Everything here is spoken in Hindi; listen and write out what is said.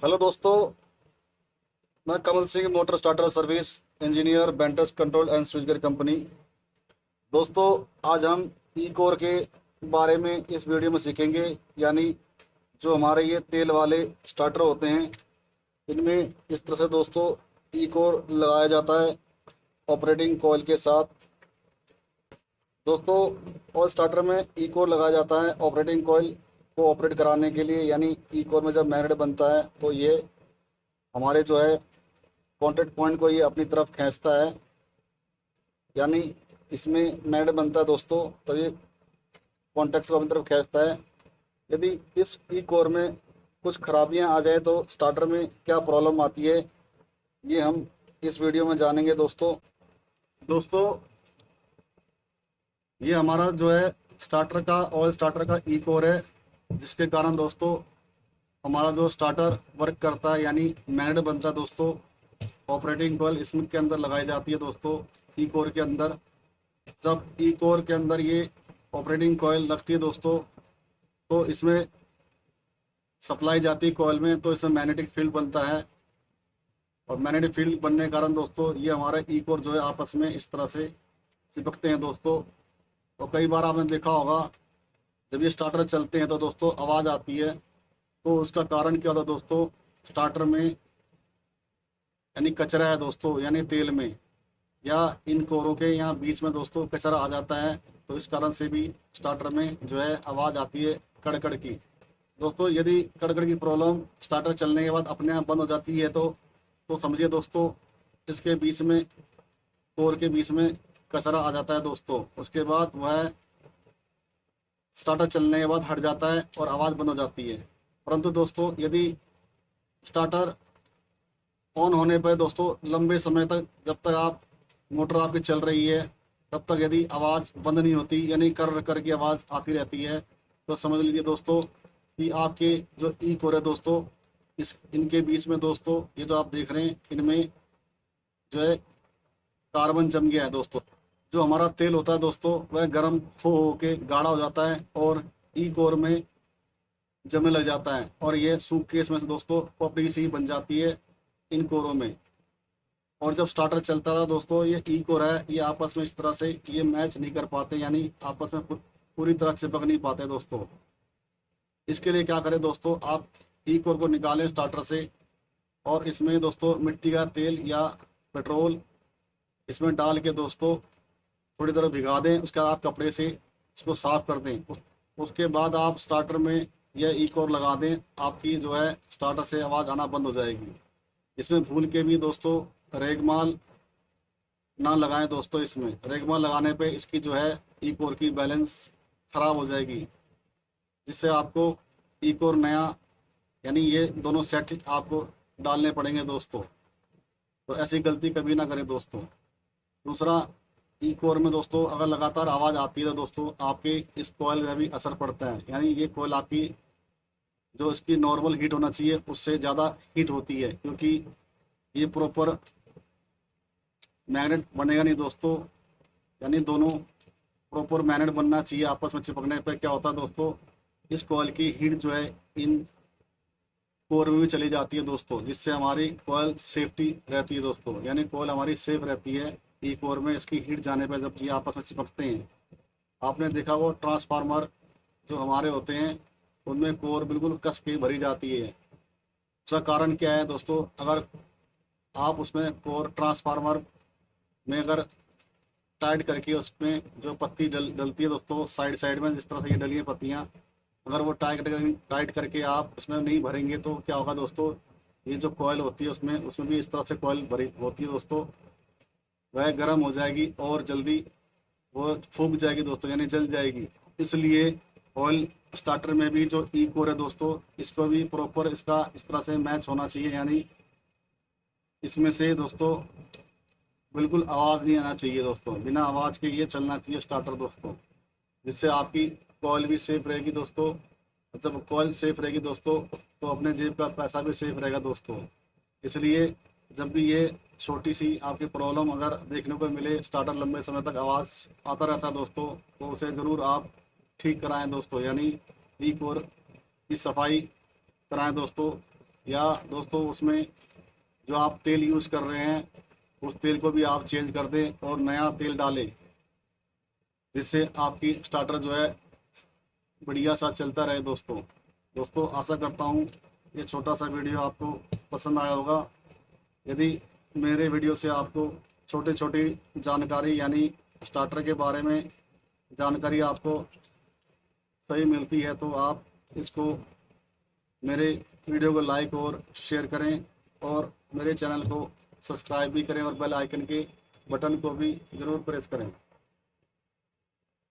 हेलो दोस्तों, मैं Kamal Singh, motor starter service engineer, बेंटस कंट्रोल एंड स्विचगेयर कंपनी। दोस्तों, आज हम ई कोर के बारे में इस वीडियो में सीखेंगे। यानी जो हमारे ये तेल वाले स्टार्टर होते हैं, इनमें इस तरह से दोस्तों ई कोर लगाया जाता है ऑपरेटिंग कॉइल के साथ। दोस्तों, ऑयल स्टार्टर में ई कोर लगाया जाता है ऑपरेटिंग कॉइल को ऑपरेट कराने के लिए। यानी ई कोर में जब मैग्नेट बनता है तो ये हमारे जो है कॉन्टैक्ट पॉइंट को ये अपनी तरफ खींचता है। यानी इसमें मैग्नेट बनता है दोस्तों, तो ये कॉन्टैक्ट को अपनी तरफ खींचता है। यदि इस ई कोर में कुछ खराबियां आ जाए तो स्टार्टर में क्या प्रॉब्लम आती है, ये हम इस वीडियो में जानेंगे दोस्तों, ये हमारा जो है स्टार्टर का ऑयल स्टार्टर का ई कोर है, जिसके कारण दोस्तों हमारा जो स्टार्टर वर्क करता है, यानी मैग्नेट बनता है दोस्तों। ऑपरेटिंग कॉइल इसमें के अंदर लगाई जाती है दोस्तों, ई कोर के अंदर। जब ई कोर के अंदर ये ऑपरेटिंग कॉइल लगती है दोस्तों, तो इसमें सप्लाई जाती है कॉइल में, तो इसमें मैग्नेटिक फील्ड बनता है। और मैग्नेटिक फील्ड बनने के कारण दोस्तों ये हमारा ई कोर जो है आपस में इस तरह से चिपकते हैं दोस्तों। तो कई बार आपने देखा होगा, जब ये स्टार्टर चलते हैं तो दोस्तों आवाज़ आती है। तो उसका कारण क्या होता है दोस्तों, स्टार्टर में यानी कचरा है दोस्तों, यानी तेल में या इन कोरों के यहाँ बीच में दोस्तों कचरा आ जाता है। तो इस कारण से भी स्टार्टर में जो है आवाज़ आती है कड़कड़ की। दोस्तों, यदि कड़कड़ की प्रॉब्लम स्टार्टर चलने के बाद अपने आप बंद हो जाती है तो समझिए दोस्तों इसके बीच में, कोर के बीच में कचरा आ जाता है दोस्तों। उसके बाद वह स्टार्टर चलने के बाद हट जाता है और आवाज़ बंद हो जाती है। परंतु दोस्तों, यदि स्टार्टर ऑन होने पर दोस्तों लंबे समय तक, जब तक आप मोटर आपकी चल रही है, तब तक यदि आवाज़ बंद नहीं होती, यानी कर की आवाज़ आती रहती है, तो समझ लीजिए दोस्तों कि आपके जो ई कोर है दोस्तों, इनके बीच में दोस्तों ये जो आप देख रहे हैं, इनमें जो है कार्बन जम गया है दोस्तों। जो हमारा तेल होता है दोस्तों, वह गर्म हो के गाढ़ा हो जाता है और ई कोर में जमने लग जाता है, और ये सूटकेस में से दोस्तों पपड़ी सी बन जाती है इन कोरों में। और जब स्टार्टर चलता था दोस्तों, ये ई कोर है, ये आपस में इस तरह से ये मैच नहीं कर पाते, यानी आपस में पूरी तरह चिपक नहीं पाते दोस्तों। इसके लिए क्या करें दोस्तों, आप ई कोर को निकालें स्टार्टर से, और इसमें दोस्तों मिट्टी का तेल या पेट्रोल इसमें डाल के दोस्तों थोड़ी देर भिगा दें। उसके बाद आप कपड़े से इसको साफ कर दें। उसके बाद आप स्टार्टर में यह ई कोर लगा दें, आपकी जो है स्टार्टर से आवाज़ आना बंद हो जाएगी। इसमें भूल के भी दोस्तों रेगमाल ना लगाएं दोस्तों। इसमें रेगमाल लगाने पे इसकी जो है ई कोर की बैलेंस ख़राब हो जाएगी, जिससे आपको ई कोर नया, यानी ये दोनों सेट आपको डालने पड़ेंगे दोस्तों। तो ऐसी गलती कभी ना करें दोस्तों। दूसरा, ई कोर में दोस्तों अगर लगातार आवाज़ आती है तो दोस्तों आपके इस कोयल में भी असर पड़ता है। यानी ये कोयल आपकी जो इसकी नॉर्मल हीट होना चाहिए उससे ज़्यादा हीट होती है, क्योंकि ये प्रॉपर मैग्नेट बनेगा नहीं दोस्तों। यानी दोनों प्रॉपर मैग्नेट बनना चाहिए। आपस में चिपकने पर क्या होता है दोस्तों, इस कोयल की हीट जो है इन कोर में भी चली जाती है दोस्तों, जिससे हमारी कोयल सेफ्टी रहती है दोस्तों। यानी कोयल हमारी सेफ रहती है ई कोर में इसकी हीट जाने पर, जब ये आपस में चिपकते हैं। आपने देखा वो ट्रांसफार्मर जो हमारे होते हैं, उनमें कोर बिल्कुल कस के भरी जाती है। उसका कारण क्या है दोस्तों, अगर आप उसमें कोर ट्रांसफार्मर में अगर टाइट करके उसमें जो पत्ती डलती है दोस्तों साइड साइड में, जिस तरह से ये डली है पत्तियाँ, अगर वो टाइट करके आप उसमें नहीं भरेंगे तो क्या होगा दोस्तों, ये जो कॉयल होती है उसमें भी इस तरह से कॉयल भरी होती है दोस्तों, वह गर्म हो जाएगी और जल्दी वो फूक जाएगी दोस्तों, यानी जल जाएगी। इसलिए ऑयल स्टार्टर में भी जो ई कोर है दोस्तों, इसको भी प्रॉपर इसका इस तरह से मैच होना चाहिए। यानी इसमें से दोस्तों बिल्कुल आवाज़ नहीं आना चाहिए दोस्तों, बिना आवाज़ के ये चलना चाहिए स्टार्टर दोस्तों, जिससे आपकी कॉल भी सेफ रहेगी दोस्तों। जब कॉल सेफ रहेगी दोस्तों तो अपने जेब का पैसा भी सेफ रहेगा दोस्तों। इसलिए जब भी ये छोटी सी आपकी प्रॉब्लम अगर देखने को मिले, स्टार्टर लंबे समय तक आवाज़ आता रहता है दोस्तों, तो उसे ज़रूर आप ठीक कराएं दोस्तों। यानी ई कोर की सफाई कराएं दोस्तों। या दोस्तों उसमें जो आप तेल यूज़ कर रहे हैं उस तेल को भी आप चेंज कर दें और नया तेल डालें, जिससे आपकी स्टार्टर जो है बढ़िया सा चलता रहे। दोस्तों आशा करता हूँ ये छोटा सा वीडियो आपको पसंद आया होगा। यदि मेरे वीडियो से आपको छोटी छोटी जानकारी यानी स्टार्टर के बारे में जानकारी आपको सही मिलती है तो आप इसको मेरे वीडियो को लाइक और शेयर करें और मेरे चैनल को सब्सक्राइब भी करें और बेल आइकन के बटन को भी ज़रूर प्रेस करें।